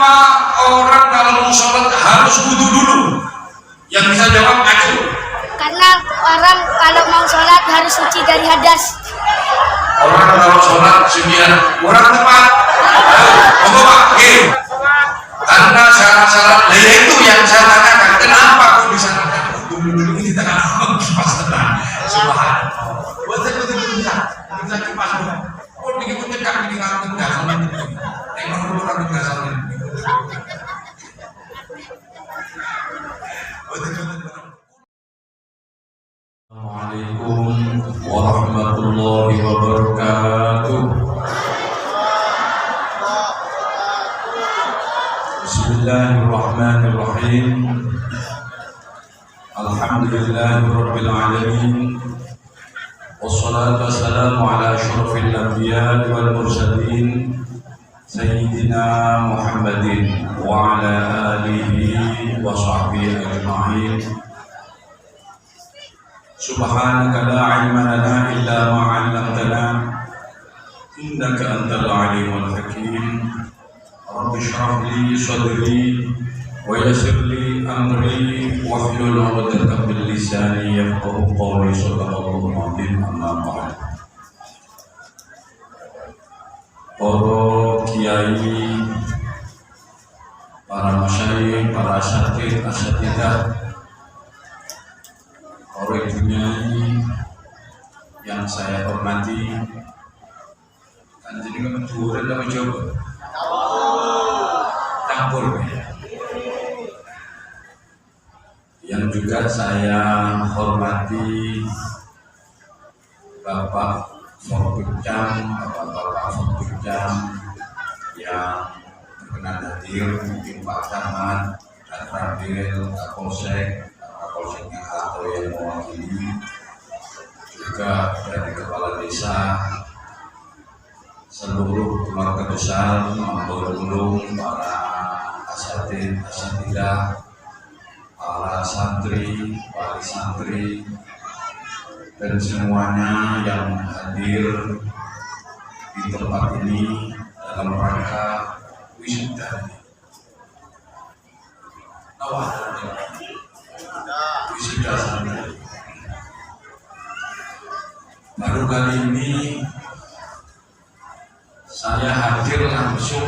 Kenapa orang kalau mau sholat harus wudu dulu? Yang bisa jawab maju. Karena orang kalau mau sholat harus suci dari hadas. Orang kalau sholat sembilan kurang tepat. Apa Pak? Karena syarat-syarat itu yang saya tanyakan. Kenapa kok bisa dulu ini kita kan kipas tenang. Subhanallah. Betul bisa kipas dulu. Kok begitu dekat di kantong dasarnya ini. Emang dulu kan di dasarnya ini. Assalamualaikum warahmatullahi wabarakatuh. Bismillahirrahmanirrahim. Alhamdulillahirabbil alamin. Wassalatu wassalamu ala asyrafil anbiya'i wal mursalin sayyidina Muhammadin wa ala alihi wa sahbihi ajma'in. Subhanaka la ilma lana illa ma 'allamtana innaka antal alimul hakim. Rabbi shrah li sadri wa yassir li amri wahlul 'uqdatam min lisani yafqahu qawli. Shadaqallahu al-'azim. Amma ba'd. Para kiai, para masyayikh, para asatidz, asatidzah, orang dunyai yang saya hormati, kan jadi kemenjuran dan mencoba campur ya. Yang juga saya hormati Bapak Forbikjam, Bapak Forbikjam yang berkenan hadir, mungkin Pak Camat, Pak Rabil, Kapolsek, Kapolseknya atau yang mewakili, juga dari kepala desa, seluruh keluarga besar, maupun para asatidz, asatidzah, para santri, wali santri, dan semuanya yang hadir di tempat ini dalam rangka wisuda. Wisuda santri. Baru kali ini saya hadir langsung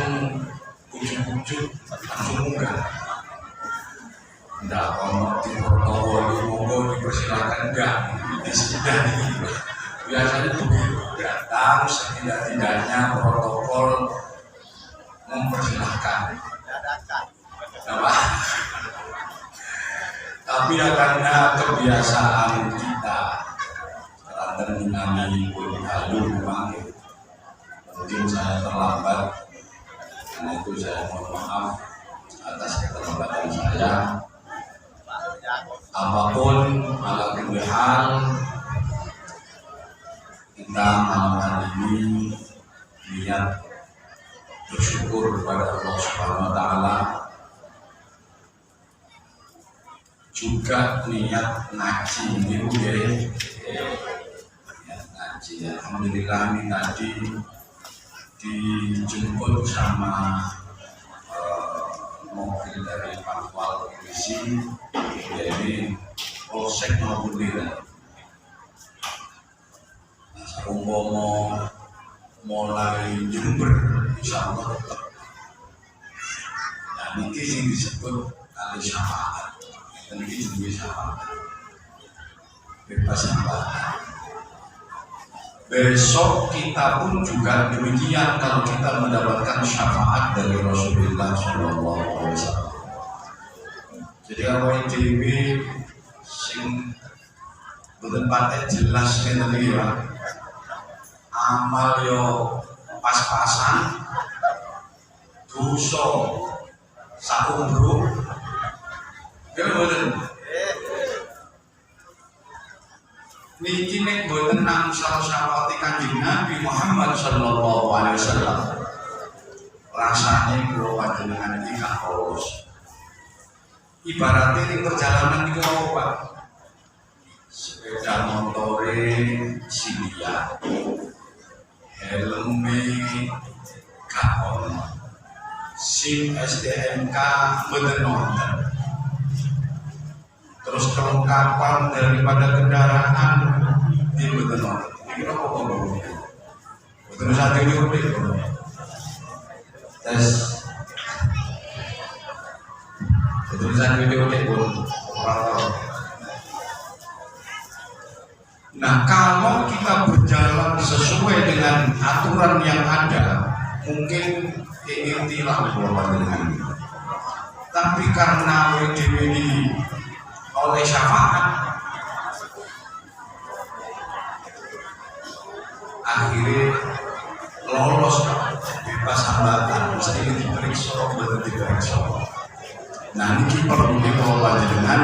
ujuk-ujuk, langsung munggah. Tidak mau di protokol, monggo dipersilakan, enggak sudah ini. Biasanya begitu, datang setidak-tidaknya protokol mempersilahkan. Tapi karena kebiasaan kita, karena dinami halu memanggil, mungkin saya terlambat, karena itu saya mohon maaf atas keterlambatan saya. Apapun ala kulli hal, kita malam hari ini niat bersyukur kepada Allah Subhanahu wa Ta'ala, juga niat ngaji ini ngaji. Alhamdulillah ini tadi dijemput sama mobil dari Patwal Polisi, jadi Polsek maupun Lira. Umpama mulai Jember, insya Allah tetap. Nah, ini yang disebut kali syafaat. Dan ini juga syafaat. Bebas syafaat. Besok kita pun juga demikian kalau kita mendapatkan syafaat dari Rasulullah SAW. Jadi awal TV sing boten paten jelas ngene iki ya. Amal yo pas-pasan, dosa sakumbruk. Ya boten. Niki nek boten nang syafaat Kanjeng Nabi Muhammad sallallahu alaihi wasallam. Rasane kula panjenengan iki kaos. Ibaratnya di perjalanan itu apa Pak? Sepeda motore Silia, helme gak ono, SIM STNK bener nonton. Terus kelengkapan daripada kendaraan di bener nonton. Ini apa ngomong? Betul satu ini tes. Betul satu ini pun. Nah, kalau kita berjalan sesuai dengan aturan yang ada, mungkin ingin tilang dengan ini. Tapi karena WDW ini oleh syafaat, akhirnya lolos bebas hambatan, mesti diperiksa, betul diperiksa. Nah, ini perlu dikelola dengan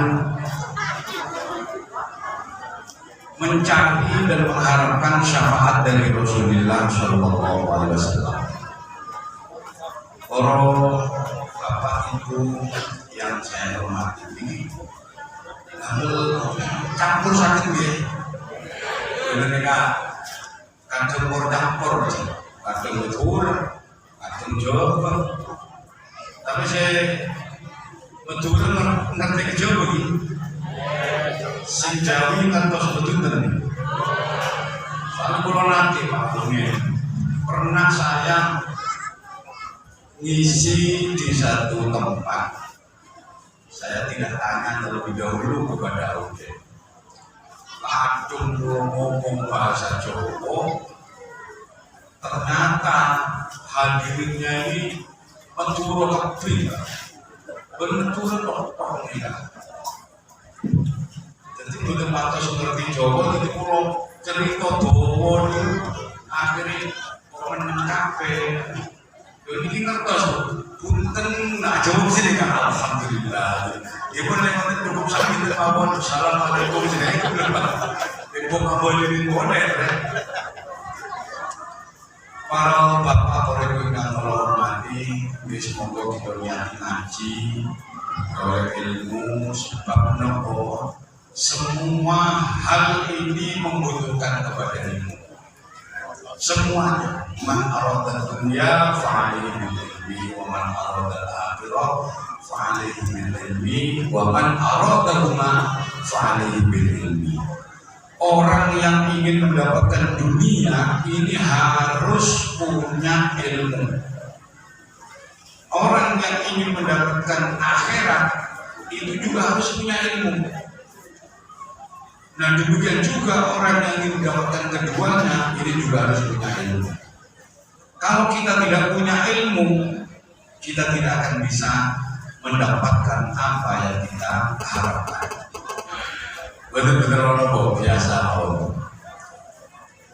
mencari dan mengharapkan syafaat dari Rasulullah Shallallahu Alaihi Wasallam. Para bapak ibu yang saya hormati ini, campur sakit ya. Mereka kadang campur, kadang betul, kadang jawab. Tapi saya betul ngerti jawab begini. Sing Jawi ngantos betul-betul. Soalnya kalau nanti Pak pernah saya ngisi di satu tempat. Saya tidak tanya terlebih dahulu kepada audien. Langsung ngomong bahasa Jawa. Ternyata hadirinnya ini pencuru kebri, pencuru totok nih. Jadi betul matos seperti Jawa, jadi kalau cerita Jawa itu akhirnya menang kafe. Ini ngertos, punten nak Jawa sini kan, alhamdulillah. Ya pun yang nanti cukup sakit mawon. Assalamualaikum sini. Ibu kamu ini boleh. Para bapak para ibu yang hormati, semoga kita ngaji, oleh ilmu sebab nopo. Semua hal ini membutuhkan kepada ilmu. Semuanya, man arada dunya fa'alaihi bil ilmi wa man arada al-akhirah fa'alaihi bil ilmi wa man aradahuma fa'alaihi bil ilmi. Orang yang ingin mendapatkan dunia ini harus punya ilmu. Orang yang ingin mendapatkan akhirat itu juga harus punya ilmu. Nah, demikian juga orang yang ingin mendapatkan keduanya ini juga harus punya ilmu. Kalau kita tidak punya ilmu, kita tidak akan bisa mendapatkan apa yang kita harapkan. Betul-betul orang biasa orang.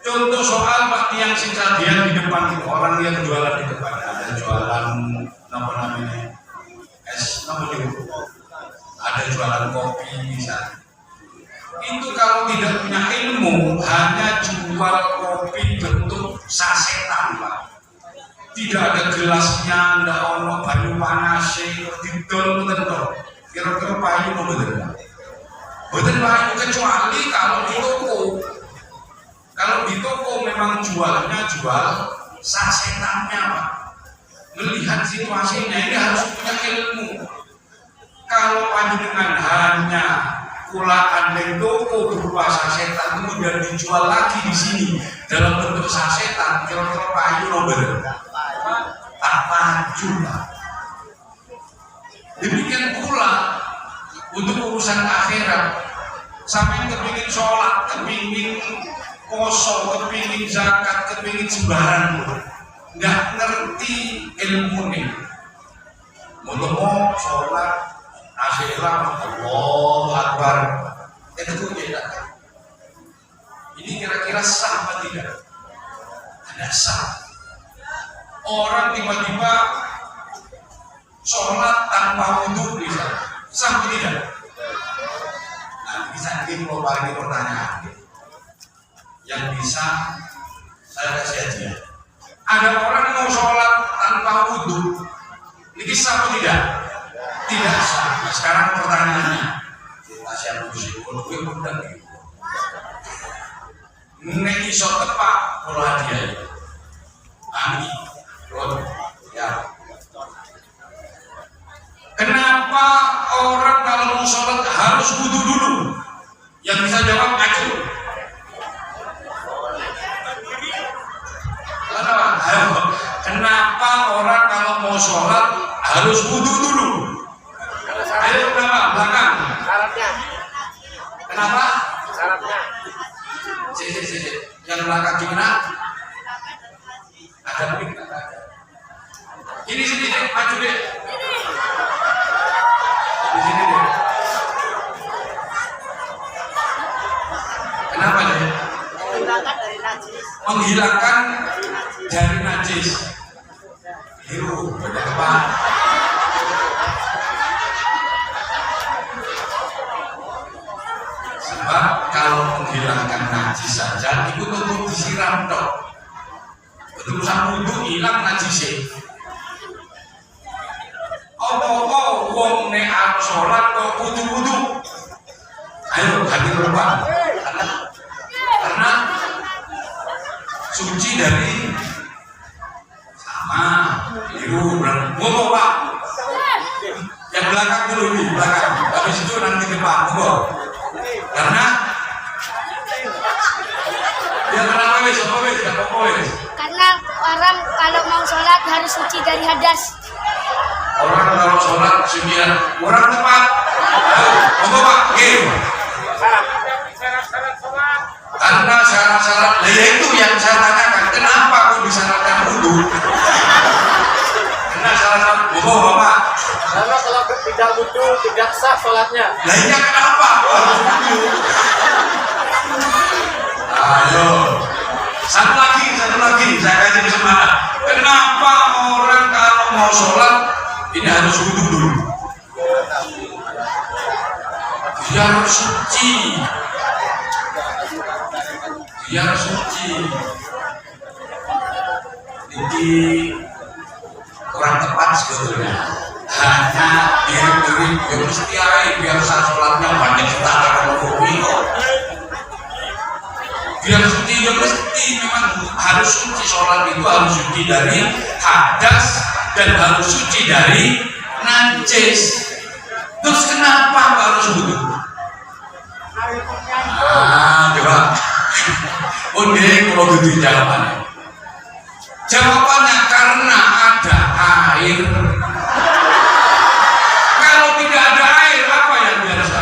Contoh soal Pak Tiang sing sadian di depan itu, orang yang jualan di depan, ada jualan apa namanya es, ada jualan kopi misalnya. Itu kalau tidak punya ilmu hanya jual kopi bentuk sasetan Pak. Tidak ada gelasnya, tidak ono banyu panas, didol betul. Kira-kira payu mau betul. Betul payu kecuali kalau di toko. Kalau di toko memang jualnya jual sasetannya Pak. Melihat situasinya ini harus punya ilmu. Kalau panjenengan hanya kula andeng toko berupa sasetan kemudian dijual lagi di sini dalam bentuk sasetan, kira-kira payu nomor tak maju Pak. Demikian pula untuk urusan akhirat, sampai kepingin sholat, kepingin poso, kepingin zakat, kepingin sembarang, nggak ngerti ilmu nih. Mau sholat akhirat, Allah Akbar, itu beda. Ini kira-kira sah apa tidak? Tidak sah. Orang tiba-tiba sholat tanpa wudhu bisa, sah atau tidak? Nah, bisa nanti kalau bagi pertanyaan yang bisa saya kasih aja. Ada orang mau sholat tanpa wudhu, ini sah atau tidak? Tidak sah. Nah, sekarang pertanyaannya, kita siap bersyukur, gue mudah gitu. Nek iso tepak kalau hadiah. Amin. Ya. Kenapa orang kalau mau sholat harus wudu dulu? Yang bisa jawab maju. Ayo. Kenapa orang kalau mau sholat harus wudu dulu? Ayo kenapa? Belakang. Syaratnya. Kenapa? Syaratnya. Sini. Yang belakang gimana? Ada mungkin? Ini sini deh, maju deh. Di sini deh. Kenapa deh? Menghilangkan dari najis. Hiru, beda depan. Sebab kalau menghilangkan najis saja itu tentu disiram dok. Berusaha wudhu hilang najisnya. Oh, wong nek arep sholat kok wudu. Ayo hati berubah. Karena suci dari sama biru ngomong pak. Yang belakang dulu ini belakang. Habis itu nanti depan ngomong. Karena ya kenapa wes Karena orang kalau mau sholat harus suci dari hadas. orang kalau sholat sembilan orang tepat. Ngomong pak, karena syarat-syarat itu yang saya tanyakan. Kenapa kok disyaratkan wudu? Karena syarat-syarat ngomong pak. Karena kalau tidak wudu tidak sah sholatnya. Lainnya kenapa? Ayo, satu lagi, saya kasih kesempatan. Kenapa orang kalau mau sholat ini harus wudu dulu? Biar suci. Ini kurang tepat sebetulnya. Hanya diri yang mesti biar saat sholatnya banyak kita akan kopi kok. Biar suci ya mesti memang harus suci, sholat itu harus suci dari hadas dan harus suci dari najis. Terus kenapa harus wudu? Coba. Oke, kalau gitu jawabannya. Jawabannya karena ada air. Kalau tidak ada air, apa yang biasa?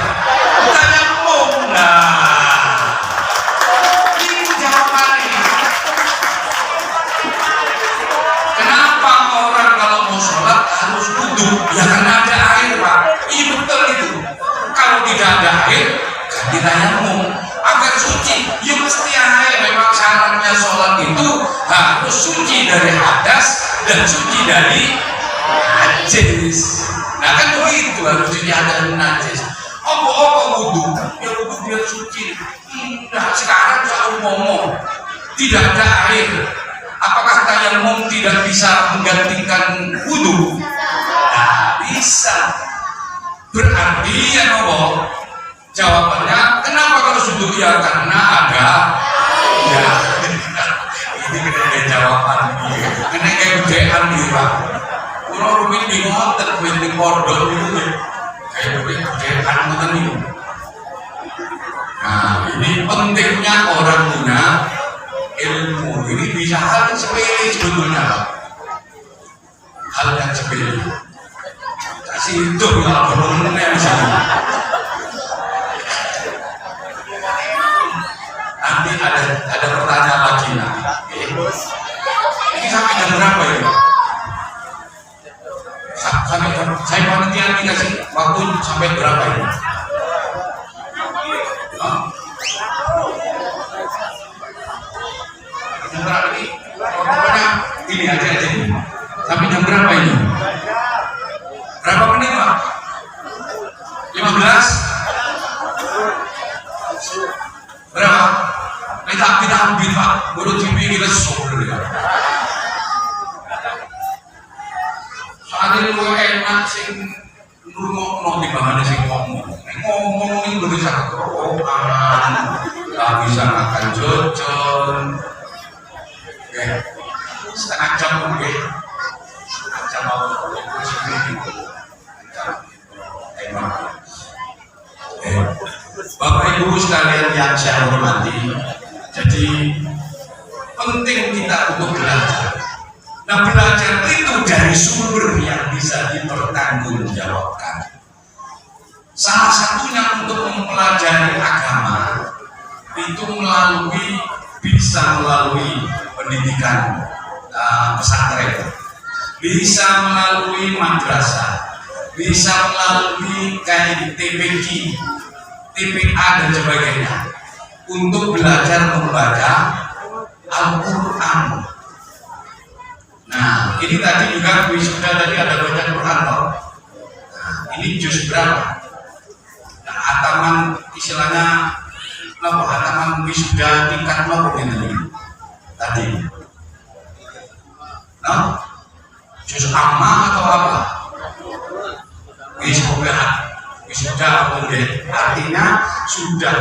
Tayamum. Ini jawabannya. Kenapa orang kalau mau sholat harus wudu? Ya karena ada air, Pak. Iya betul itu. Kalau tidak ada air, ganti tayamum. Agar suci, ya mesti air. Memang syaratnya sholat itu harus suci dari hadas dan suci dari najis. Nah kan begitu, harus suci hadas dan najis. Apa wudu? Ya wudu biar suci. Nah sekarang saya ngomong tidak ada air. Apakah tayamum tidak bisa menggantikan wudu? Nah bisa. Berarti ya Allah. Jawabannya, kenapa harus wudu? Ya karena ada. Ya, ini kena jawaban. Kena kebudean nih Pak. Kalau rumit di motor, di pondok itu ya, kayak kebudean motor ini. Nah, ini pentingnya orang punya ilmu. Ini bisa hal yang sepele sebetulnya Pak. Hal yang sepele. Kasih itu kalau belum misalnya. Nanti ada pertanyaan lagi nanti. Ini sampai jam berapa ini? Saya panitia dikasih waktu sampai berapa ini? Jam berapa ini? Pokoknya ini aja ini. Sampai jam berapa ini? Berapa menit Pak? 15? Berapa? Kita ambil Pak, menurut TV kita sore ya. Soalnya lu enak sing ngomong di bahannya sing ngomong ini belum bisa kerokokan, nggak bisa makan jajan. Oke, setengah jam mungkin, setengah jam mau sini. Ibu sekalian yang saya hormati, jadi penting kita untuk belajar. Nah, belajar itu dari sumber yang bisa dipertanggungjawabkan. Salah satunya untuk mempelajari agama itu bisa melalui pendidikan pesantren, bisa melalui madrasah, bisa melalui kayak TPQ, TPA dan sebagainya, untuk belajar membaca Al-Quran. Nah, ini tadi juga wisuda tadi ada baca Quran loh. Nah, ini juz berapa? Nah, hataman istilahnya apa? Hataman wisuda tingkat berapa ini tadi? Nah, juz amma atau apa? Wisuda artinya sudah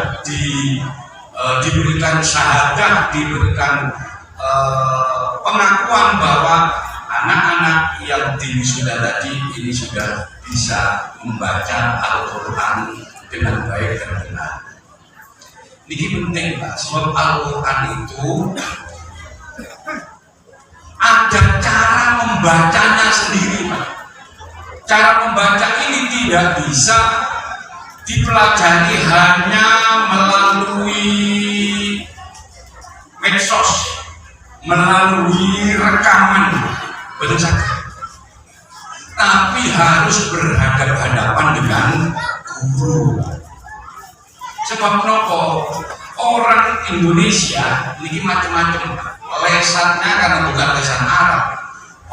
diberikan syahadah, diberikan pengakuan bahwa anak-anak yang diwisuda tadi ini sudah bisa membaca Al-Quran dengan baik dan benar. Ini penting Pak, sebab Al-Quran itu ada cara membacanya sendiri Pak. Cara membaca ini tidak bisa dipelajari hanya melalui medsos, melalui rekaman, betul saja. Tapi harus berhadapan-hadapan dengan guru. Sebab nopo orang Indonesia ini macam-macam. Lesannya karena bukan lesan Arab.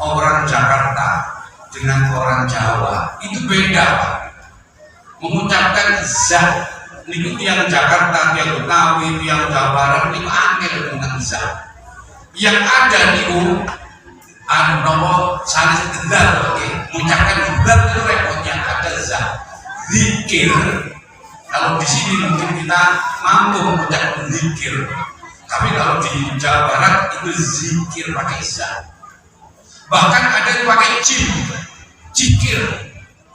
Orang Jakarta dengan orang Jawa itu beda Pak. Mengucapkan zat, ini yang Jakarta, yang Betawi, yang Jawa Barat ini angel dengan zat. Yang ada niku nomor salis dedal, mengucapkan dedal itu repotnya ada zat zikir. Kalau di sini mungkin kita mampu mengucapkan zikir, tapi kalau di Jawa Barat itu zikir pakai zat. Bahkan ada yang pakai jim, jikir.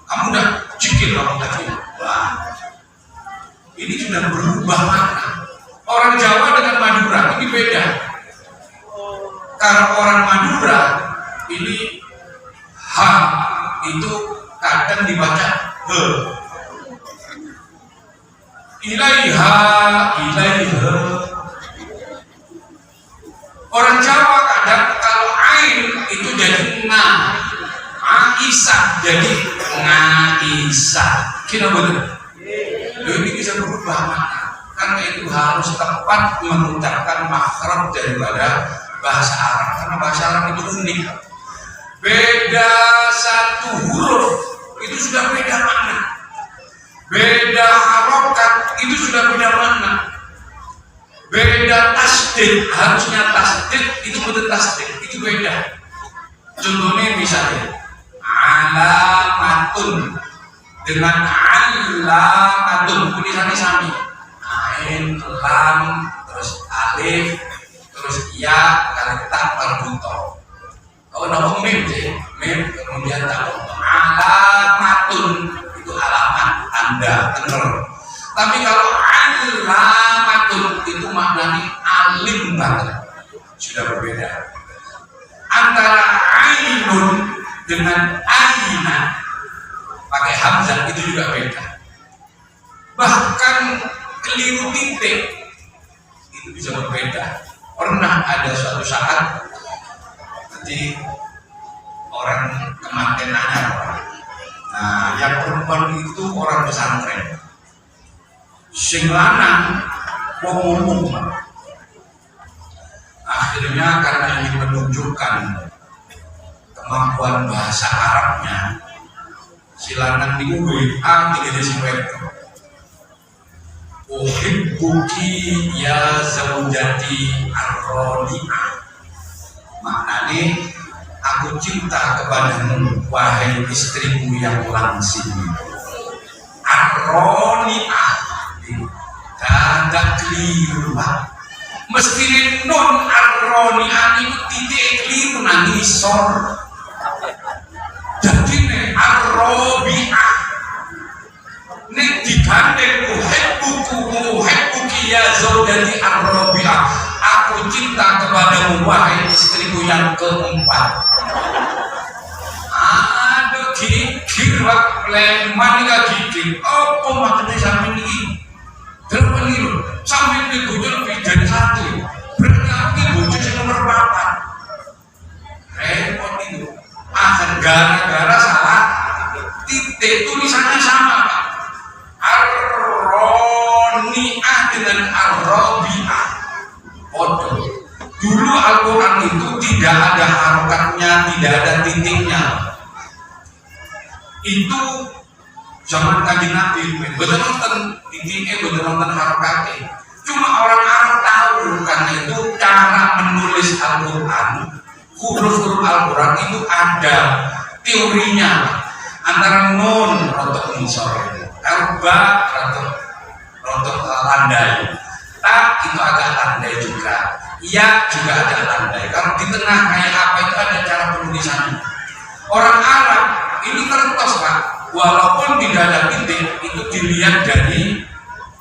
Kamu udah jikir kamu tadi. Wah, ini sudah berubah makna. Orang Jawa dengan Madura ini beda. Kalau orang Madura ini H itu kadang dibaca he, ilaiha, ilaiha. Orang Jawa kadang kalau ain itu jadi na, Aisyah jadi Aisyah. Kira betul? Ini bisa berubah makna. Karena itu harus tepat mengucapkan makhraj daripada bahasa Arab, karena bahasa Arab itu unik. Beda satu huruf itu sudah beda makna. Beda harokat itu sudah beda makna. Beda tasdid, harusnya tasdid itu betul tasdid itu beda. Contohnya misalnya alamatun dengan alamatun tulisannya sami, ain, lam, terus alif, terus ya, kata marbuto. Oh, nama mim sih, mim kemudian tahu alamatun itu alamat Anda, benar. Tapi kalau alamatun itu maknanya alim banget, sudah berbeda. Antara ainun dengan aina pakai hamzah itu juga beda. Bahkan keliru titik itu bisa berbeda. Pernah ada suatu saat nanti orang kematian nanya orang. Nah, yang perempuan itu orang pesantren. Sing lanang wong ngomong. Akhirnya karena ingin menunjukkan kemampuan bahasa Arabnya, si lanang niku WA tinggal si wedok. Uhibbuki ya zaujati ar-radi'ah. Maknanya aku cinta kepadamu wahai istriku yang langsing. Ar-radi'ah tidak keliru Pak. Mesti non ar-radi'ah itu titik keliru nangisor. Jadi ne ar-rabi'ah nek digandeng uhibbuku yang keempat. Aduh gigir wak leman iki gigir. Apa maksudnya sampeyan iki? Terus iki lho, sampeyan iki bojo lebih dari satu. Berarti aku iki bojo sing nomor 4. Repot itu. Gara-gara salah titik tulisannya sama Pak. Ar-Roni'ah dengan Ar-Robi'ah. Podo. Dulu Al-Quran itu tidak ada harokatnya, tidak ada titiknya. Itu zaman Kanjeng Nabi, betul nonton titiknya, betul nonton harokatnya. Cuma orang Arab tahu karena itu cara menulis Al-Quran, huruf-huruf Al-Quran itu ada teorinya. Antara nun rotok insor, arba rotok landai, tak itu agak landai juga, ya juga ada landai. Kalau di tengah kayak apa itu ada cara penulisannya. Orang Arab ini tertos Pak, walaupun tidak ada titik itu dilihat dari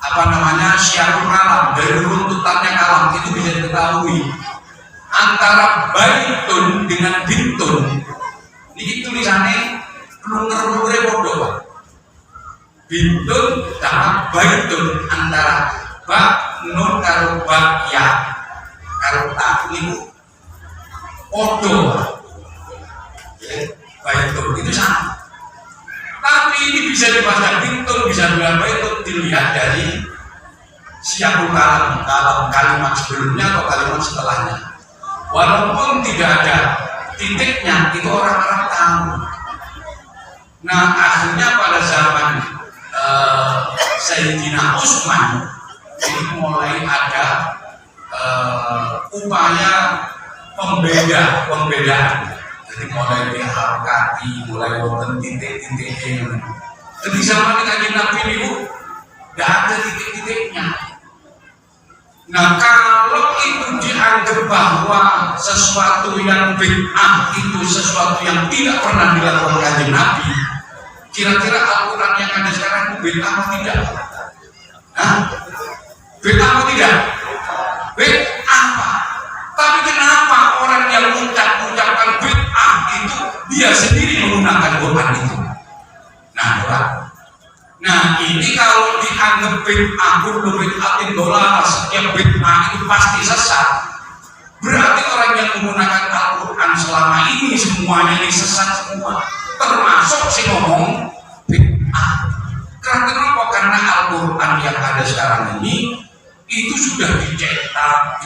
apa namanya syiarul kalam, dari runtutannya kalam itu bisa diketahui antara baitun dengan bintun. Ini tulisannya pelungur-pelungurnya bodoh Pak. Bintun sama baitun, antara bak nun karo bak ya karo tak ini bodoh Pak. Baitun itu sama, tapi ini bisa dibaca bintun, bisa dibaca baitun, dilihat dari siapul kalam, kalimat sebelumnya atau kalimat setelahnya. Walaupun tidak ada titiknya, itu orang-orang tahu. Nah akhirnya pada zaman Sayyidina Utsman ini mulai ada upaya pembedaan. Jadi mulai diharokati, mulai wonten titik-titiknya. Jadi zaman Kanjeng Nabi itu tidak ada titik-titiknya. Nah kalau itu dianggap bahwa sesuatu yang bid'ah itu sesuatu yang tidak pernah dilakukan Kanjeng Nabi, kira-kira Al-Quran yang ada sekarang itu bid'ah atau tidak? Nah, bid'ah atau tidak? Bid'ah apa? Tapi kenapa orang yang mengucapkan bid'ah itu dia sendiri menggunakan Quran itu? Nah, Pak. Nah ini kalau dianggap bid'ah, kullu bid'atin dolalah, setiap bid'ah itu pasti sesat. Berarti orang yang menggunakan Al-Quran selama ini semuanya ini sesat semua, termasuk si ngomong bid'ah. Kenapa? Karena Al-Quran yang ada sekarang ini itu sudah dicetak,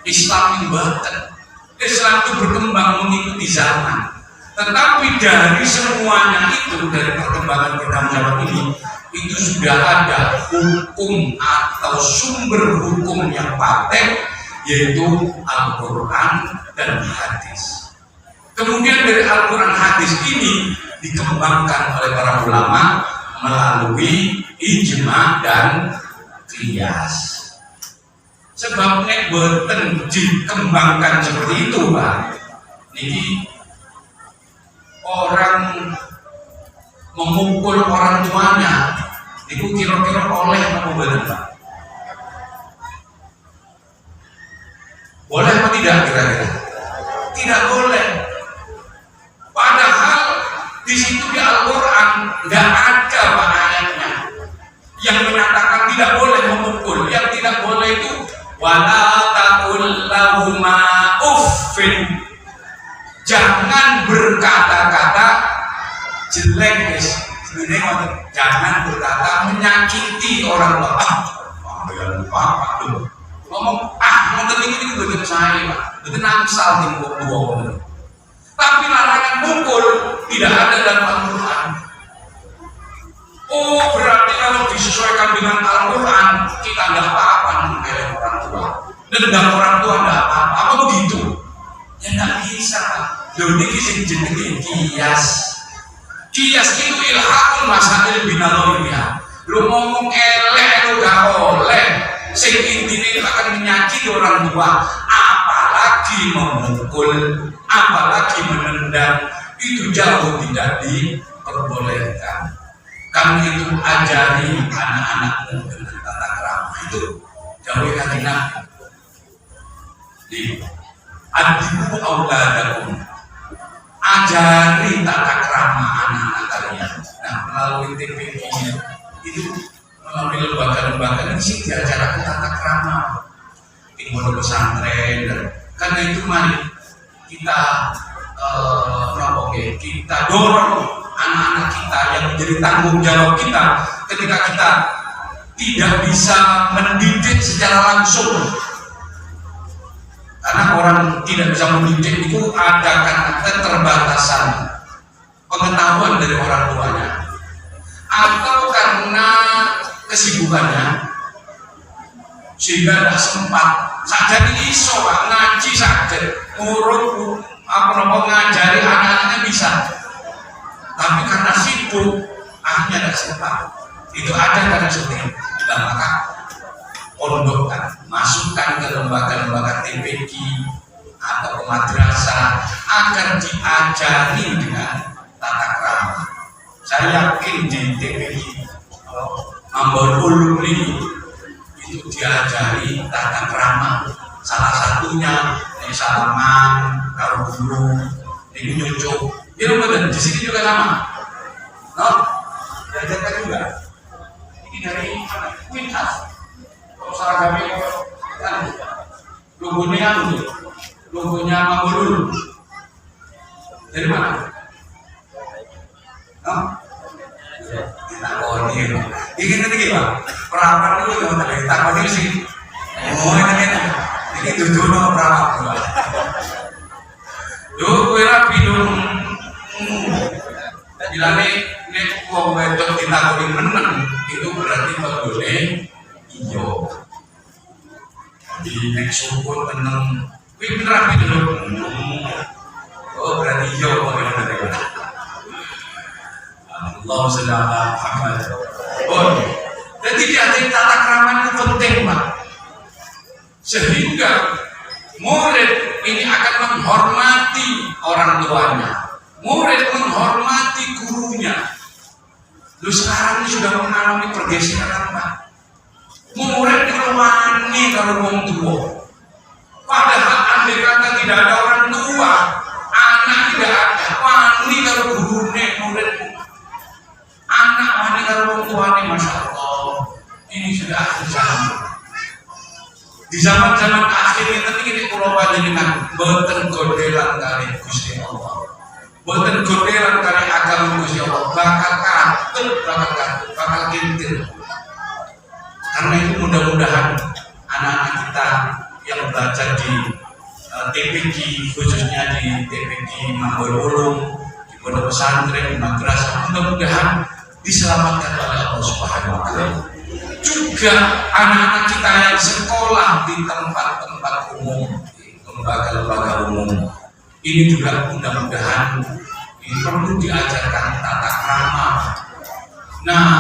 Islam bahkan Islam itu berkembang mengikuti zaman, tetapi dari semuanya itu, dari perkembangan zaman ini itu sudah ada hukum atau sumber hukum yang paten, yaitu Al-Quran dan hadis. Kemudian dari Al-Quran hadis ini dikembangkan oleh para ulama melalui ijma dan qiyas. Sebab nek boten dikembangkan seperti itu Pak, ini orang memukul orang tuanya itu kira-kira oleh apa boten Pak? Boleh apa tidak kira-kira? Tidak boleh. Padahal di situ di Al-Quran nggak ada Pak ayatnya yang menyatakan tidak boleh memukul. Yang tidak boleh itu wala taqul lahuma uffin, jangan berkata-kata jelek guys. Sebenarnya jangan berkata menyakiti orang tua. Ya lupa tuh. ngomong ngoten iki mboten sae Pak, mboten angsal timbuk dua. Tapi larangan mukul tidak ada dalam Al-Quran. Oh berarti kalau disesuaikan dengan Al-Quran kita tidak apa-apa mengelak orang tua, dendam orang tua tidak apa-apa. Apa begitu? Ya tidak bisa. Loh ini jenenge kias. Kias itu ilhaqul masail binadhariha. Lu ngomong elek lu gak oleh. Sing intine akan menyakiti orang tua, apalagi memukul, apalagi menendang, itu jauh tidak diperbolehkan. Kami itu ajari anak-anakmu dengan tata krama itu jauh kali Nabi. Adibu auladakum, ajari tata krama anak-anak kalian. Nah melalui TPQ itu, melalui lembaga-lembaga ini sih diajarkan tata krama di pondok pesantren. Karena itu mari kita kita dorong anak-anak kita yang menjadi tanggung jawab kita ketika kita tidak bisa mendidik secara langsung. Karena orang tidak bisa mendidik itu ada karena keterbatasan pengetahuan dari orang tuanya atau karena kesibukannya sehingga tidak sempat. Saja iso Pak ngaji saja ngurut ngajari anak-anaknya bisa, tapi karena sibuk akhirnya tidak sempat. Itu ada karena seperti itu. Dan maka pondokkan, masukkan ke lembaga-lembaga TPQ atau ke madrasah agar diajari dengan tata krama. Saya yakin di TPQ Ambon Ulum itu diajari tata krama. Salah satunya ini salaman, karo guru, ini nyucuk. Ini betul, di sini juga sama. No, diajarkan juga. Ini dari Quintas. Kalau seragamnya kan logonya itu, logonya Mangulul. Dari mana? No? Takoni ini nanti Pak perawan itu yang tadi takoni sih ini tujuh no perawan lu kira bidung bilangnya ini uang wedok ditakoni menang itu berarti boleh iyo jadi nek syukur menang wih bener bidung oh berarti iyo Allah sedang Muhammad. Oh, jadi diajari tata krama itu penting Pak. Sehingga murid ini akan menghormati orang tuanya, murid menghormati gurunya. Lu sekarang ini sudah mengalami pergeseran Pak. Murid itu wani kalau orang tua. Padahal andai kata tidak ada orang tua, anak tidak ada wani kalau gurunya murid. Anak wanita orang tuanya, masya Allah, ini sudah akhir zaman. Di zaman-zaman akhir ini pulau panjenengan boten godelan kali Gusti Allah, boten godelan kali agama Gusti Allah, bakal bakal kintil. Karena itu mudah-mudahan anak-anak kita yang belajar di TPQ, khususnya di TPQ Mangul Ulum, di pondok pesantren, di madrasah, mudah-mudahan diselamatkan oleh Allah Subhanahu wa Ta'ala. Juga anak-anak kita yang sekolah di tempat-tempat umum, di lembaga-lembaga umum, ini juga mudah-mudahan ini perlu diajarkan tata krama. Nah,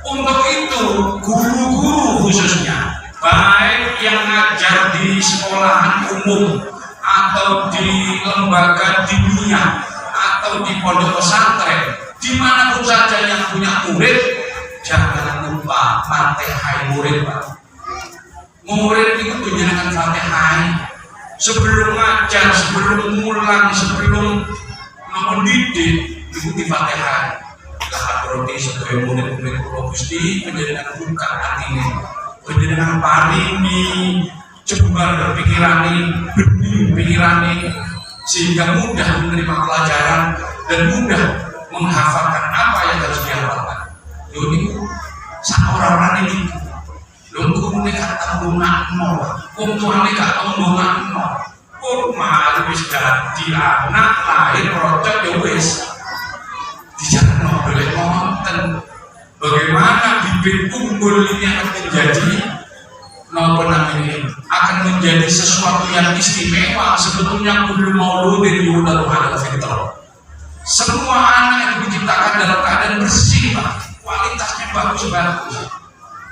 untuk itu guru-guru khususnya, baik yang ngajar di sekolahan umum atau di lembaga diniyah atau di pondok pesantren, dimanapun saja yang punya murid, jangan lupa Fatihah murid Pak. Murid itu menjalankan Fatihah sebelum ngajar, sebelum mulang, sebelum mendidik, ikuti Fatihah. Roti sebagai murid-murid Kula Gusti menjadikan buka hati, menjadikan paringi jembar pikirani, bening pikirani, sehingga mudah menerima pelajaran dan mudah menghafalkan apa yang harus dihafalkan. Ini orang-orang ini, umurnya gak tembungan tuane gak tembungan malah wis dadi anak lahir rocok ya wis dijarno boleh nonton bagaimana bibit unggul ini akan menjadi nopo namanya akan menjadi sesuatu yang istimewa. Sebetulnya kullu mauludin yuladu ala fitrah, semua anak yang diciptakan dalam keadaan bersih Pak, kualitasnya bagus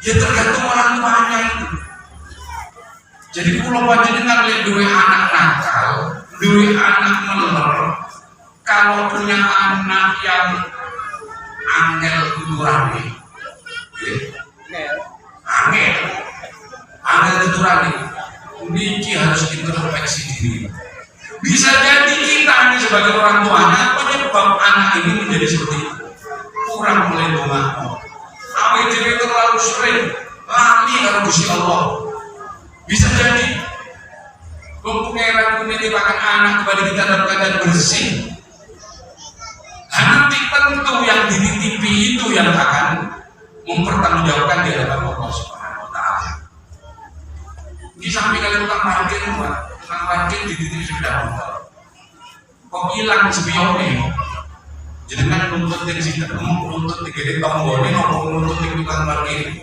ya tergantung orang tuanya itu. Jadi kalau panjenengan lihat dua anak nakal, dua anak meler, kalau punya anak yang angel tuturane, angel tuturane, niki harus introspeksi diri. Bisa jadi kita ini sebagai orang tuanya penyebab anak ini menjadi seperti itu, kurang melindungi. Awet dhewe terlalu sering lali karo Gusti Allah. Bisa jadi pengeran menitipkan anak kepada kita dalam keadaan bersih. Nanti tentu yang dititipi itu yang akan mempertanggungjawabkan di hadapan Allah Subhanahu wa taala. Ini sampai kalian tukang parkir Pak, tukang parkir dititipi sepeda motor. Kok hilang spionnya? Jadi kan nuntut dari sini, nuntut di gede tombol ini, nuntut di tukang parkir.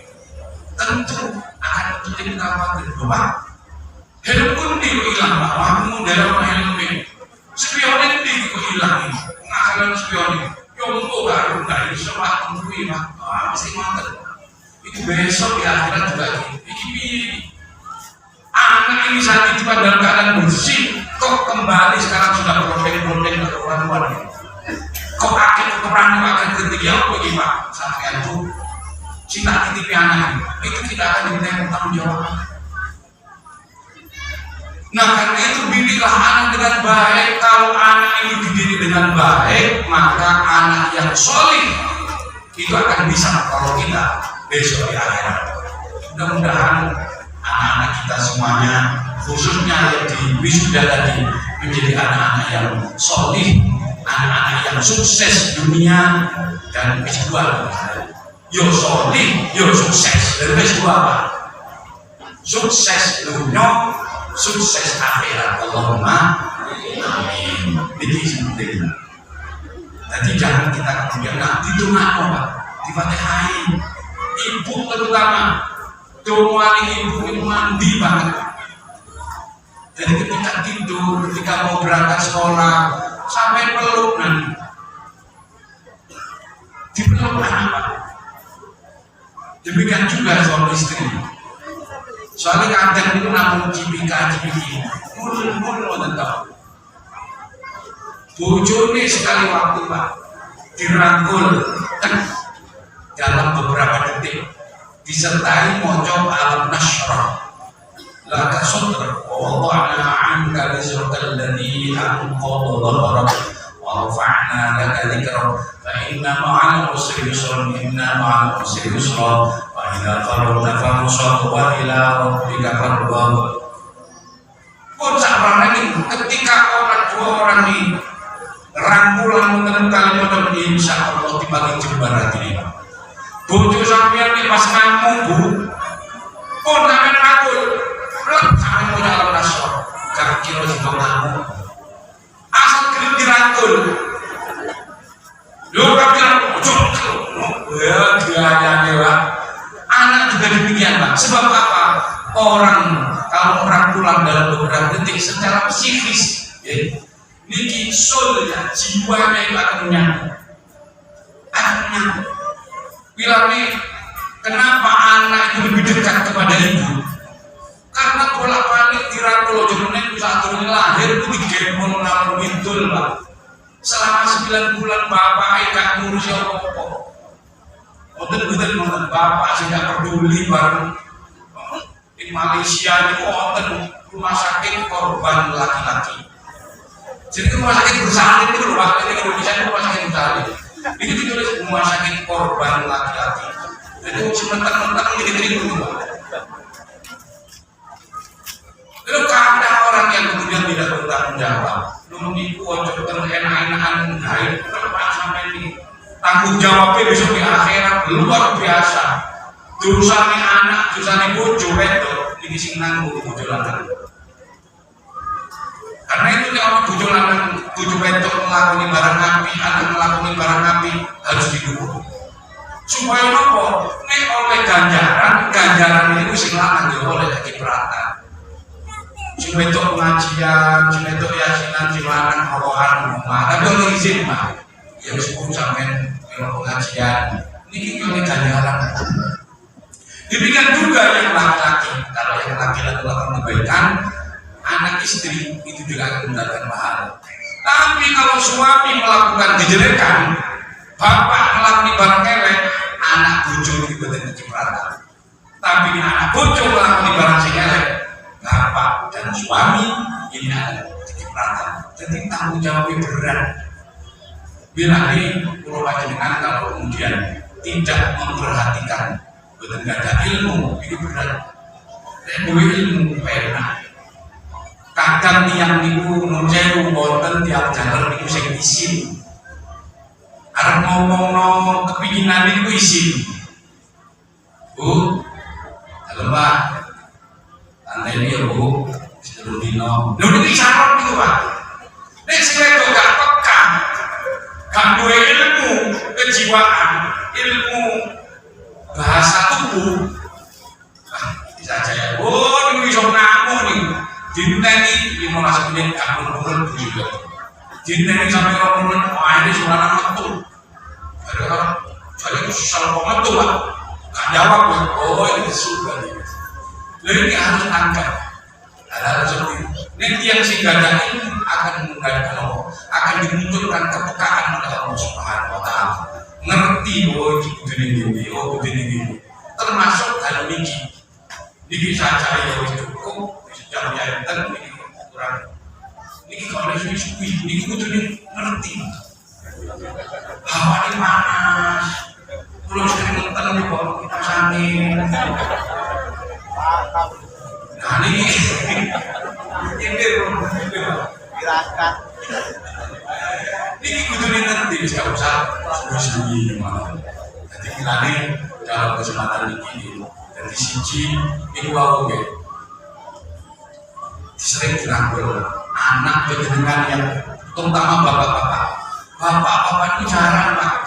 Tentu akan nuntut di tukang parkir. Bapak, helm pun hilang Pak, kamu dalam helmnya. Spionnya di hilang, ngasalan spionnya. Yongko baru nggak bisa Pak, tungguin Pak. Mesti mantep. Itu besok di akhirat juga ini. Anak ini saat itu dalam keadaan bersih, kok kembali sekarang sudah protein ke orang-orang. Kok akhir keperangan akan ketika bagi Pak sampai itu cinta titipi anak itu kita akan diminta tanggung jawab. Nah karena itu didiklah anak dengan baik. Kalau anak ini dididik dengan baik, maka anak yang solih itu akan bisa menolong kita besok di akhirat. Mudah-mudahan anak-anak kita semuanya, khususnya yang di wisuda tadi, menjadi anak-anak yang solih, anak-anak yang sukses dunia dan S2. Yo solih, yo sukses dan S2 Pak. Sukses dunia, sukses akhirat. Allahumma amin. Ini penting. Jadi jangan kita kemudian ditunggu Pak, difatihain. Ibu terutama, doa ibu itu mandi banget. Jadi ketika tidur, ketika mau berangkat sekolah, sampai peluk nanti dipeluk anak. Demikian juga suami istri. Soalnya kadang itu namun cipika mulu tentang bojone sekali waktu Pak dirangkul dalam beberapa detik disertai moco alam nasrah laka sodra wa wada'na anka rizqal ladzi anqadha dhahrak wa rafa'na laka dhikrak fa inna ma'al usri yusra inna ma'al usri yusra wa idza faragta fansab wa ila rabbika farghab. Pun sabarane ketika dua orang ini rangkulan dengan kalimat insya Allah dibagi jembaran ini. Bojo sampeyan iki pas ngamung Bu. Pun sampeyan rangkul. Sampeyan punya alam nasor. Gak kira juga ngamung. Asal gelem dirangkul. Lho kabeh ojo. Ya gayane Pak. Anak juga demikian Pak. Sebab apa? Kalau orang pulang dalam beberapa detik secara psikis, ya, niki soulnya, jiwanya itu akan menyatu. Bilangnya, kenapa anak itu lebih dekat kepada ibu? Karena bolak-balik dirangkul jemene saat turun lahir itu digempol ngalor ngidul Pak. Selama 9 bulan bapak gak ngurusi apa-apa. Betul bapak tidak peduli bareng di Malaysia itu rumah sakit korban laki-laki. Jadi rumah sakit bersalin itu rumah sakit Indonesia itu rumah sakit bersalin. Ini ditulis rumah sakit korban laki-laki. Jadi sementara-mentara ini diterima. Lalu ada orang yang kemudian tidak bertanggung jawab. Nunggu ojo enak-enakan kenapa sampai ini tanggung jawabnya besok di akhirat luar biasa. dosane anak, dosane bojo wedok iki sing nanggung bojo lanang. Karena itu nek ana bojo lanang, bojo wedok nglakoni barang api, anak nglakoni barang api harus didukung. Supaya nopo? Nek oleh ganjaran itu sing lanang ya oleh kecipratan. Sing wedok pengajian, sing wedok yasinan, sing lanang rohan rumah. Tapi oleh izin mah, ya wis pun sampean pengajian. Niki oleh ganjaran. Demikian juga yang laki-laki. Kalau yang laki-laki melakukan kebaikan, anak istri itu juga akan mendapatkan pahala. Tapi kalau suami melakukan kejelekan, bapak melakukan barang elek, anak bojo itu betul kecipratan. Tapi anak bojo melakukan barang sing elek, bapak dan suami ini ada kecipratan. Jadi tanggung jawabnya berat. Bila ini pulau panjenengan kalau kemudian tidak memperhatikan, betul nggak ada ilmu, ini berat. Dan ilmu pernah. Kadang tiang niku nuncewu wonten tiap jalan niku sing isin. Arep ngomongno kepinginan niku isin. Bu, halo Mbak. Tante ini ya Bu, sedulur dino. Lho niki sarep niku Pak. Nek sing wedok gak peka, gak duwe ilmu kejiwaan, ilmu bahasa tubuh. Bisa aja ya. Oh, niku iso ngamuk niku. Dinteni 15 menit akur-akur juga. Dinteni sampai 20 menit, wah ini suara metu. Saya itu salah metu Pak. Gak jawab ya. Oh ini surga nih. Lalu ini harus tangkap. Ada seperti itu. Nanti yang sing gada ini akan mengadakan Allah, akan dimunculkan kepekaan oleh Allah Subhanahu Wa Taala. Ngerti bahwa ini begini, oh begini. Termasuk kalau niki saja ya cukup. Jangan diajarkan ini kurang. Ini kalau ada suwi-suwi, ini kudu ngerti. Hawa ini panas. Kalau sering nonton di bawah kita angin. Nah ini gerakan. Ini kudu ngerti, bisa usah suwi-suwi malah. Jadi kita ini dalam kesempatan ini dari siji ini wow ya. Sering dirangkul anak dengan yang terutama bapak-bapak itu jarang Pak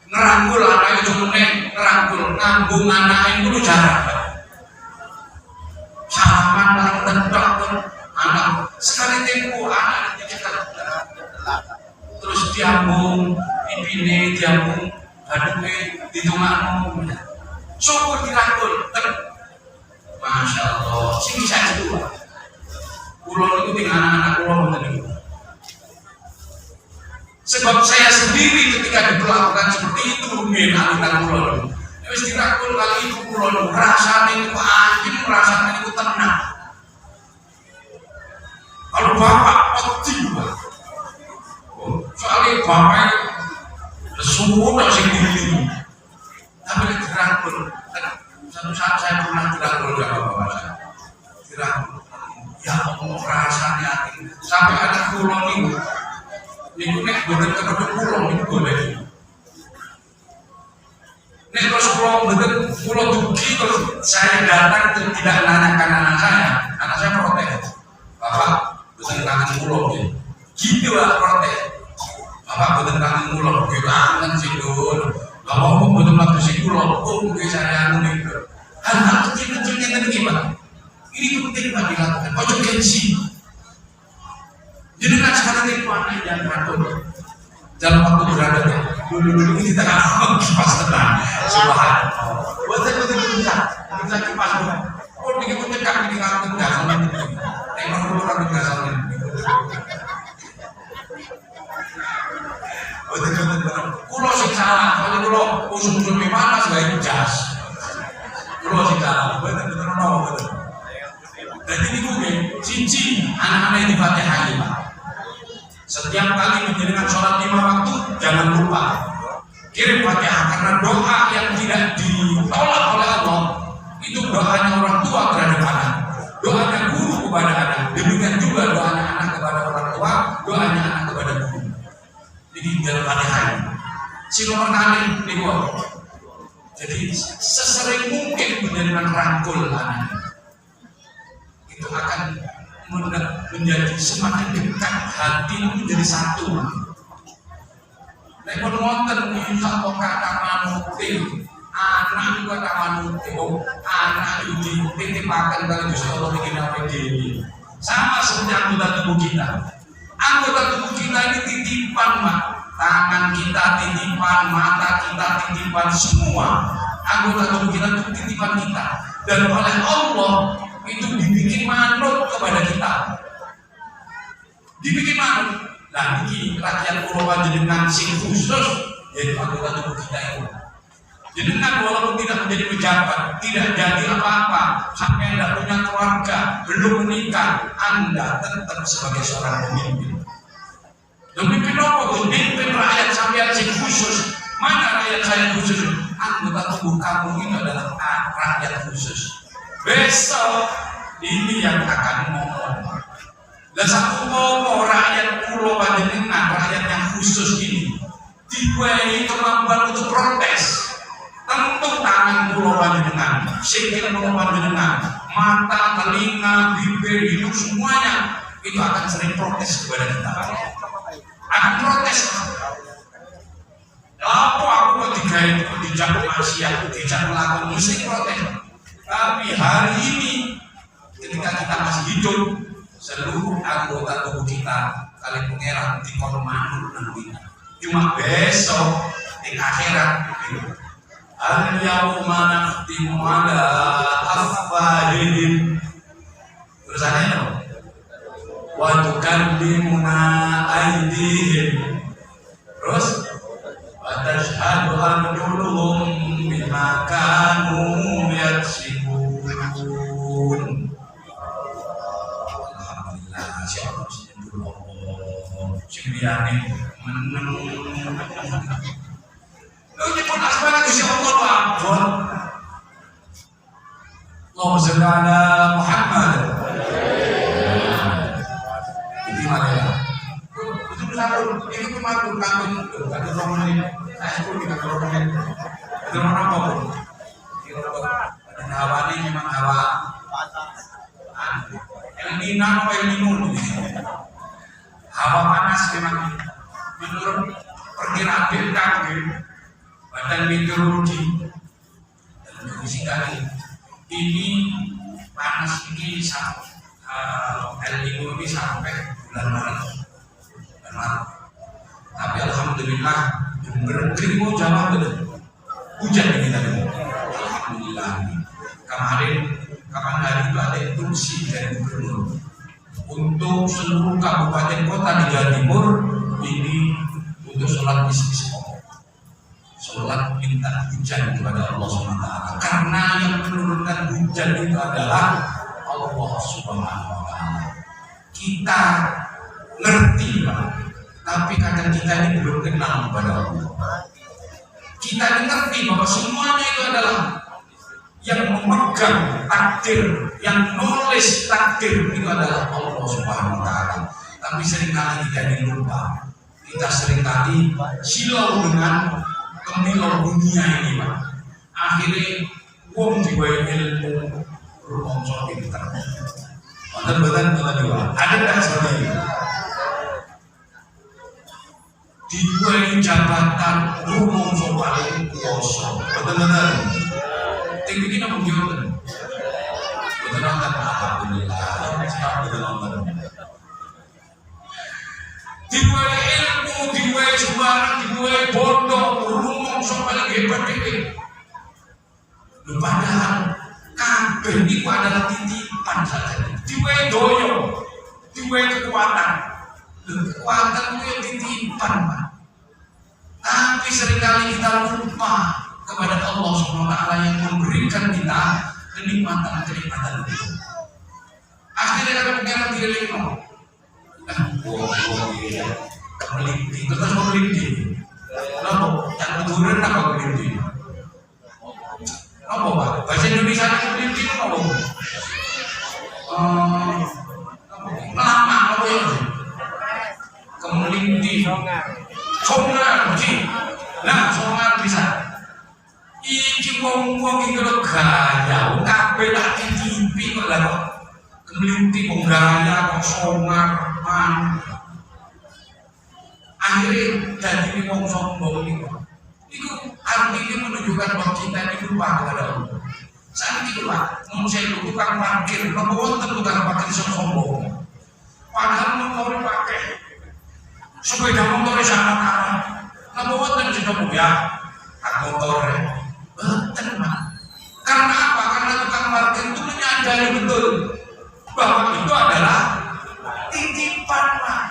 ngerangkul anak itu ngerangkul ngambung anak itu jarang Pak. Salaman paling tentok anak sekali tempo anak terus diambung ipine diambung baduke ditungakno syukur dirangkul Masya Allah sing bisa itu Pak. Pulau itu dengan anak-anak pulau itu. Sebab saya sendiri ketika diperlakukan seperti itu anak-anak pulau itu. Terus dirangkul kali itu pulau rasanya itu anjing, rasanya itu tenang. Kalau bapak peti, soalnya bapak semua sih diri. Tapi dirangkul. Satu saat saya pernah dirangkul dengan bapak saya. Dirangkul. Ya Allah rasanya sampai ada pulau ini nek boten ketemu pulau ini boleh nek terus pulau dugi terus saya datang itu tidak menanyakan anak saya protes bapak boten kangen pulau gitu lah protes bapak boten kangen pulau kangen sih dulu bapak boten waktu sih pulau saya anu itu hal-hal kecil-kecil yang gimana ini penting Pak dilakukan, ojo gengsi. Jadi kan sekarang ini anak yang ragu dalam waktu berada dulu ini kita kan kipas tenang, subhanallah. Betul bisa kipas. Oh begitu cekak ini kan enggak sama ini. Emang orang enggak sama ini. Betul. Kulo sing salah, kalau kulo usum-usum panas gak jas. Kulo sing salah, betul betul. Jadi ini mungkin cici anak-anak yang difatihai Pak. Setiap kali menjalankan sholat 5 waktu jangan lupa kirim fatihah karena doa yang tidak ditolak oleh Allah itu doanya orang tua terhadap anak, doanya guru kepada anak, demikian juga doanya anak kepada orang tua, doanya anak kepada guru. Jadi dalam fatihah si nomor kali nih Jadi sesering mungkin menjadikan rangkul anak itu akan menjadi semakin dekat hati menjadi satu. Nek wonten insya Allah kata manuti, anak itu kata manuti, anak itu dititipaken kali Gusti Allah iki nape dhewe. Sama seperti anggota tubuh kita. Anggota tubuh kita ini titipan, Pak. Tangan kita titipan, mata kita titipan, semua anggota tubuh kita itu titipan kita. Dan oleh Allah itu dibikin manut kepada kita. Dibikin manut. Nah, ini rakyat pulau panjenengan sing khusus yaitu anggota tubuh kita itu. Jenengan walaupun tidak menjadi pejabat, tidak jadi apa-apa, sampai tidak punya keluarga, belum menikah, Anda tetap sebagai seorang pemimpin. Pemimpin apa? Pemimpin rakyat sampai sing khusus. Mana rakyat saya khusus? Anggota tubuh kamu ini adalah rakyat khusus. Besok ini yang akan ngomong. Dan satu ngomong rakyat pulau panjenengan, rakyat yang khusus ini dibuai kemampuan untuk protes. Tentu tangan pulau panjenengan, sikil pulau panjenengan, mata, telinga, bibir, hidung semuanya itu akan sering protes kepada kita. Akan protes. Apa aku kok dijak maksiat, dijak melakukan mesti protes. Tapi hari ini ketika kita masih hidup, seluruh anggota tubuh kita kali pengeran di manut nanti. Cuma besok di akhirat al-yawma nakhtimu ala afwahihim. Terusannya wa tukallimuna aydihim. Terus wa tashhadu arjuluhum bima kanu yaksibun. Alhamdulillah, syukur Allah. Syukriyane meneng. Ini pun asmana Gusti Allah ampun. Allahumma shalli ala Muhammad. Ini mana ya? Itu satu, ini kemarin kami ada rombongan ini. Saya pun tidak rombongan. Ada orang apa pun? Ada hawa ini memang hawa. Yang minang apa yang minum? Hawa panas memang menurut perkiraan bintang. Badan meteorologi dan kali ini panas ini El Nino ini sampai bulan Maret. Tapi alhamdulillah Jember Krimo Jawa betul hujan ini tadi. Alhamdulillah kemarin kapan hari itu ada instruksi dari gubernur untuk seluruh kabupaten kota di Jawa Timur ini untuk sholat bisnis. Sholat minta hujan kepada Allah SWT karena yang menurunkan hujan itu adalah Allah SWT. Kita ngerti Pak, tapi kadang kita ini belum kenal kepada Allah. Kita ini ngerti bahwa semuanya itu adalah yang memegang takdir, yang nulis takdir itu adalah Allah SWT. Tapi seringkali kita ini lupa. Kita seringkali silau dengan kemilau dunia ini Pak. Akhirnya wong diwai ilmu rumongso pinter. Betul-betul dua. Ada nggak seperti ini? Diwai jabatan rumongso paling kosong. Betul-betul. Tinggi kita mungkin betul nonton. Alhamdulillah. Betul nonton. Diwai ilmu, diwai sembarang, diwai bodoh, rumongso paling hebat ini. Padahal kabeh itu adalah titipan saja. Diwai doyo, diwai kekuatan. Kekuatan itu titipan Pak. Tapi seringkali kita lupa kepada Allah SWT yang memberikan kita kenikmatan itu. Akhirnya kita pengen dirilikno. Meliti, terus meliti. Kenapa? Yang turun apa meliti? Apa Pak? Bahasa Indonesia itu meliti apa? Lama apa ya? Kemelinti. Songar, nah songar bisa. Iki wong-wong iki lho gaya, kabeh tak titipi kok lah kok kemelinti wong gaya kok songar man. Akhirnya jadi wong sombong niku. Iku artinya menunjukkan bahwa kita ini lupa kepada Allah. Saat itu Pak, saya itu tukang parkir, nopo wonten tukang parkir sombong. Padahal motor pakai sepeda motor sama kanan. Nopo wonten sudah punya motor. Betul Pak. Karena apa? Karena tukang parkir itu menyadari betul bahwa itu adalah titipan Pak.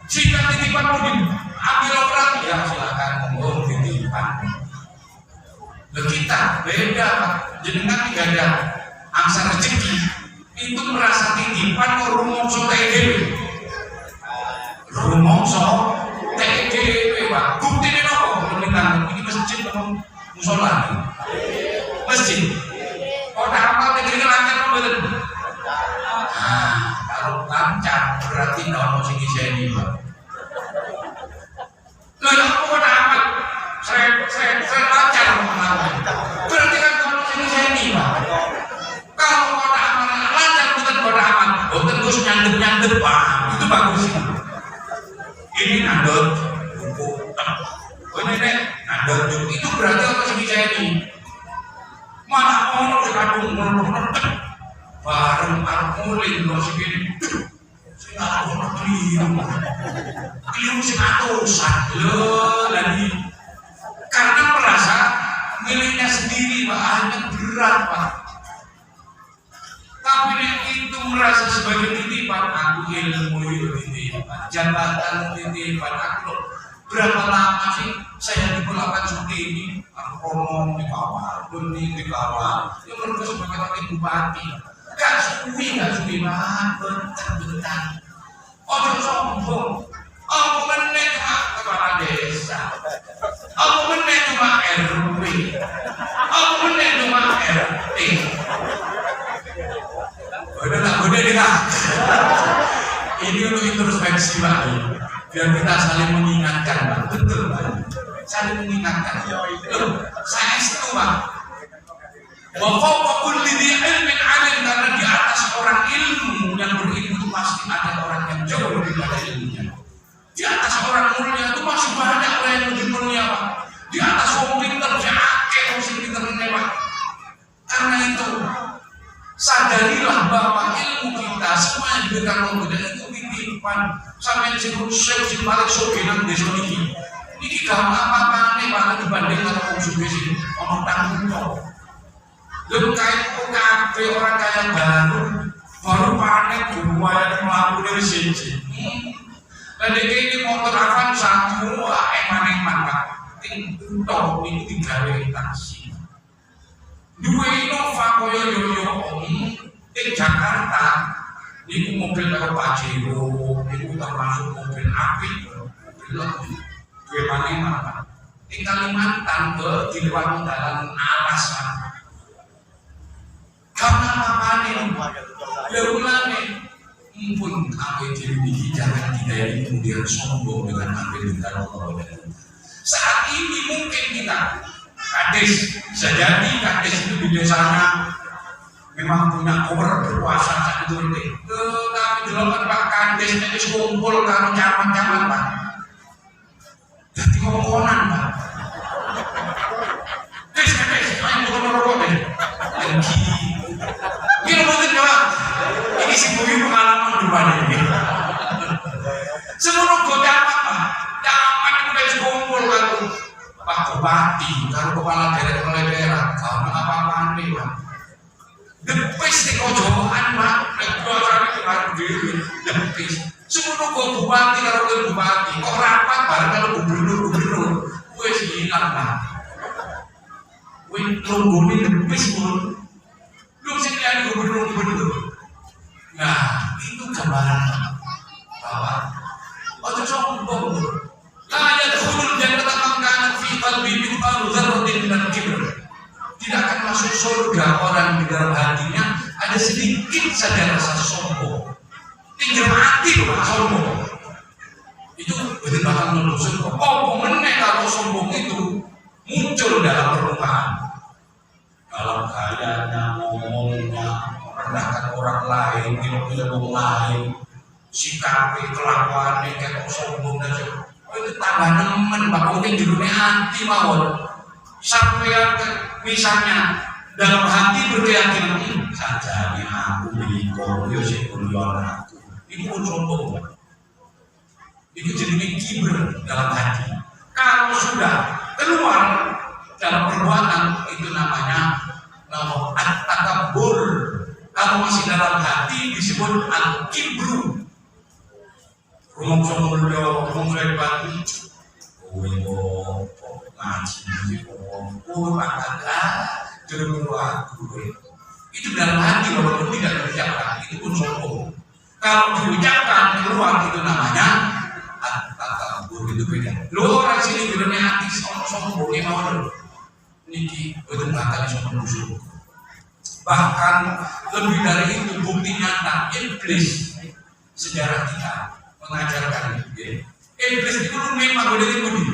Jika titipan mau diambil orang, ya silakan monggo titipan. Kita beda Pak. Jenengan tidak ada angsa rezeki itu merasa titipan rumongso TGW. Rumongso TGW Pak. Bukti ini nopo? Ini masjid atau musola? Masjid. Oh, apa negeri lancar apa betul? Nah, kalau lancar berarti nopo sing iseni Pak. Loh, ya apa kok amat? Saya lancar mengalami. Berarti kan kalau sini Pak. Kalau kota aman lancar bukan kota aman, bukan terus nyandet Pak. Itu bagus. Ini nandot buku. Oh ini nandot buku. Itu berarti apa sih saya ini? Mana orang sekadung ngerti. Bareng armulin lo segini. Saya nggak keliru sih atusan lo lagi. Karena merasa miliknya sendiri Pak, hanya berat Pak. Tapi itu merasa sebagai titipan, aku ilmu itu titipan, jabatan titipan, aku berapa lama sih saya diperlakukan seperti ini? Aku ngomong di kawal, bening di kawal, yang berbuat sebagai wakil bupati. Gak suwi Pak, bentar. Oh sombong, aku menek kepala desa. Aku menek cuma RW. Aku menek cuma RT. Udah deh Kak. Ini untuk introspeksi Pak. Biar kita saling mengingatkan Pak. Betul Pak. Saling mengingatkan. Saya itu Pak. Wa fawqa kulli dhi ilmin alim, karena di atas orang ilmu yang berilmu itu pasti ada orang yang jauh daripada ilmunya. Di atas orang mulia itu masih banyak orang yang lebih mulia Pak. Di atas orang pintar akeh orang pintar Pak. Karena itu sadarilah bahwa ilmu kita semua yang diberikan Allah dan itu titipan. Sampai disebut Syekh balik sogenan desa ini. Ini gampang apa nih Pak dibanding kalau orang suge sini orang tanggung jawab. Lalu kayak orang kaya baru panen dua yang melakukan dari sini. Dan ini motor avan satu eman Pak. Tinggal ini tinggal taksi. Dua Innova koyo yo di Jakarta. Ini mobil kalau Pajero, ini termasuk mobil api, mobil lebih. Dua Pak. Di Kalimantan di luar dalam alasan. Karena apa nih? Lalu pun apa ini jangan kita kemudian sombong dengan apa yang kita lakukan. Saat ini mungkin kita kades bisa jadi kades itu di desanya memang punya power berkuasa saat itu ini. Tapi jelaskan Pak kades itu kumpul kalau camat Pak. Jadi ngomongkan Pak. Des, ayo ngomong deh. Ini mungkin Pak. Ini si Buyu pengalaman depan ini. Semua goda Pak. Camat itu dari kumpul kalau Pak Bupati, kalau kepala daerah, kalau apa-apa nih Pak. Depis di kojokan Pak. Kojokan itu harus diri. Depis. Semua bupati kalau bupati. Kok rapat bareng kalau gubernur. Gue sih hilang Pak. Gue nungguin depis pun. Belum sekian gubernur. Nah, itu gambaran bahwa ojo sombong. La yadkhulul jannata man kana fi qalbihi mithqalu dzarratin minal kibr. Tidak akan masuk surga orang di dalam hatinya ada sedikit saja rasa sombong. Tinggal mati Pak sombong. Itu betul bakal masuk surga. Oh, meneh kalau sombong itu muncul dalam permukaan. ilmu lain, sikap kelakuan kayak sombong dan itu tambah nemen Pak Uting di dunia anti mawon. Sampai misalnya dalam hati berkeyakinan saja aku biko yo sing kuliah aku. Ini pun sombong. Itu jadi kiber dalam hati. Kalau sudah keluar dalam perbuatan itu namanya at-takabbur. Kalau masih dalam hati disebut al-kibru. Rumong sombong lo, rumong lebat. Ngaji, itu dalam hati walaupun tidak diucapkan, itu pun sombong. Kalau diucapkan keluar itu namanya at-takabbur, itu beda. Lo orang sini bilangnya hati sombong ini mau niki betul kata sombong busuk. Bahkan lebih dari itu bukti nyata iblis sejarah kita mengajarkan iblis itu memang boleh dibudi.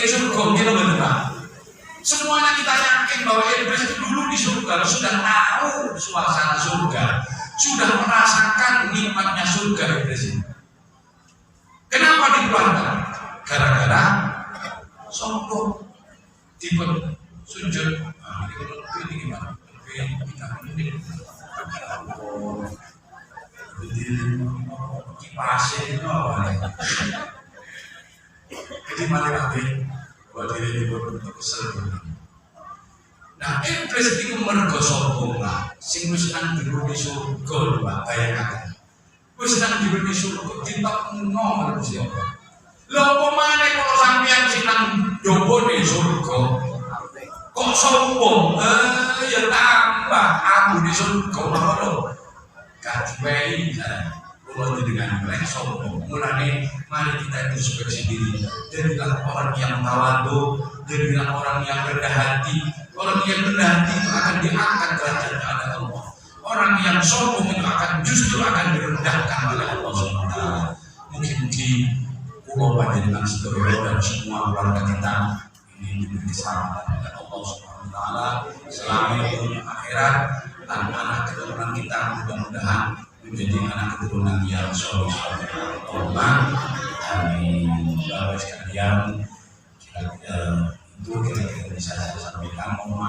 Surga kita benar. Semuanya kita yakin bahwa iblis itu dulu di surga sudah tahu suasana surga, sudah merasakan nikmatnya surga iblis ini. Kenapa dikeluarkan? Gara-gara sombong, tipe sujud. Nah, ini gimana? Kipas itu apa? Jadi malah nanti buat diri untuk kesel. Nah, iblis itu mergo sombong lah. Sing wis nang jero di surga, Pak, bayangkan. Wis nang jero di surga ditokno Gusti Allah. Lha apa maneh kok sampeyan sing nang jowo di surga kok sombong? Ya tambah aku di surga lho. Kadwei kalau dengan mereka sombong, mulai mari kita introspeksi diri. Jadilah orang yang tawadu, jadilah orang yang rendah hati. Orang yang rendah hati itu akan diangkat derajatnya oleh Allah. Orang yang sombong itu justru akan direndahkan oleh Allah SWT. Mungkin pulau panjenengan sedaya dan semua keluarga kita ini diberi keselamatan oleh Allah SWT. Selama dunia akhirat dan anak keturunan kita mudah-mudahan menjadi anak keturunan yang soleh. Amin. Bapak sekalian, itu kira-kira bisa saya sampaikan. Mohon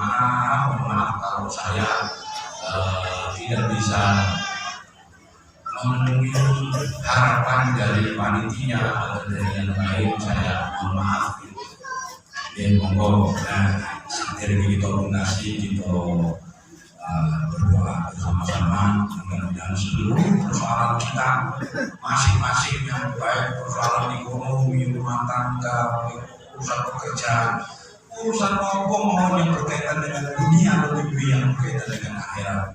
maaf kalau saya tidak bisa memenuhi harapan dari panitia atau dari yang lain. Saya mohon maaf. Dan monggo dari kita donasi kita berdoa bersama-sama, mudah-mudahan seluruh persoalan kita masing-masing yang baik, persoalan ekonomi, rumah tangga, urusan pekerjaan, urusan mohon yang berkaitan dengan dunia lebih yang berkaitan dengan akhirat,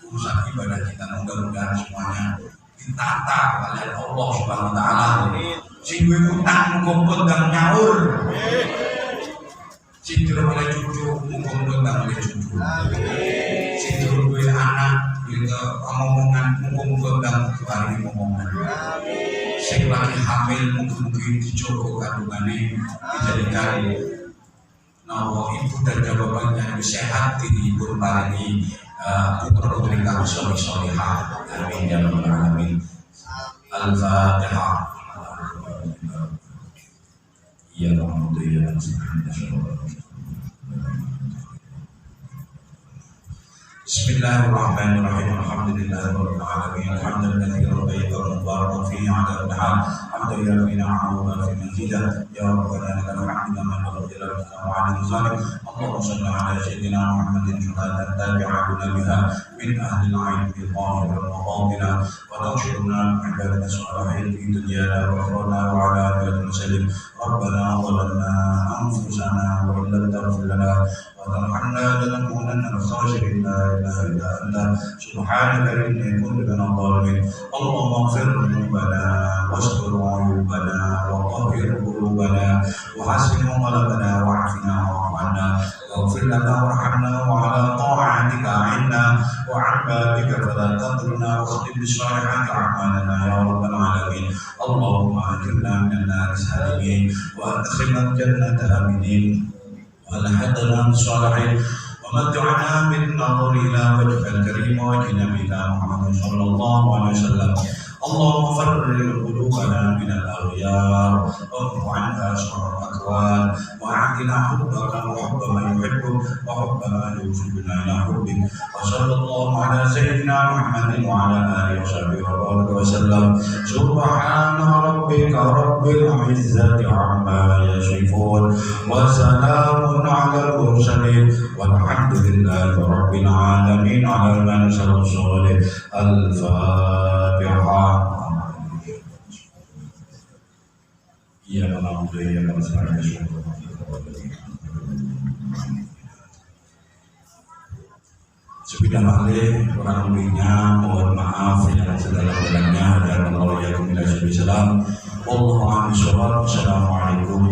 urusan ibadah kita mudah-mudahan semuanya ditata oleh Allah Subhanahu Wa Taala. Sing duwe utang muga dan nyaur. Sing oleh cucu muga oleh cucu. Sing duwe anak omongan muga dan kembali omongan. Sing lagi hamil muga dijogo kandungane dijadikan nawa ibu dan jawabannya sehat dihibur paringi putra-putri kang soleh-solehah. Amin ya rabbal alamin. Al-Fatihah. Ya Rahman ya Bismillahirrahmanirrahim. Alhamdulillahirabbil alamin. Alhamdulillah rabbil alamin. Fihi 'ala al-hal. Hamdan yarfina 'ala fi majidah. Ya Rabbana lakal hamdu man ghafara lana wa 'ala zalim. Allahumma shalli 'ala sayyidina Muhammadin syuhada tabi'una biha min ahli al-'ilm bil qawli wal maqamina wa tashkuruna ibadana salihin fi dunyana wa akhirana wa 'ala alihi wa sallim. Rabbana zalamna anfusana wa illam taghfir lana wa tarhamna lanakunanna minal khasirin. La ilaha illa anta subhanaka inni kuntu minadh dhalimin. Allahumma ighfir dhunubana wastur 'uyubana wa tahhir qulubana wa hassin qalbana wa'afina wa'fu 'anna waghfir lana warhamna wa 'ala ta'atika 'inna wa 'an babika fala tadruna wa khatib bis-salihati a'malana ya rabbal alamin. Allahumma ajirna minan nar salimin wa adkhilna al-jannata aminin wa alhaqna bis-salihin wa ومتعنا بالنظر إلى وجهك الكريم وجه نبينا محمد صلى الله عليه وسلم. اللهم فرق قلوبنا من الأغيار وارفع عنا شر الأكوان وأعطنا حبك وحب من يحبك وحب ما يوصلنا إلى حبك. وصلى الله على سيدنا محمد وعلى آله وصحبه وبارك وسلم. سبحان ربك رب العزة عما يصفون وسلام على المرسلين والحمد لله رب العالمين. على المنزل الصالح. الفاتحة. Ya Alhamdulillah ya Rasulullah. Sebidang ahli kurang lebihnya mohon maaf yang sedalam-dalamnya dan Allah ya Assalamualaikum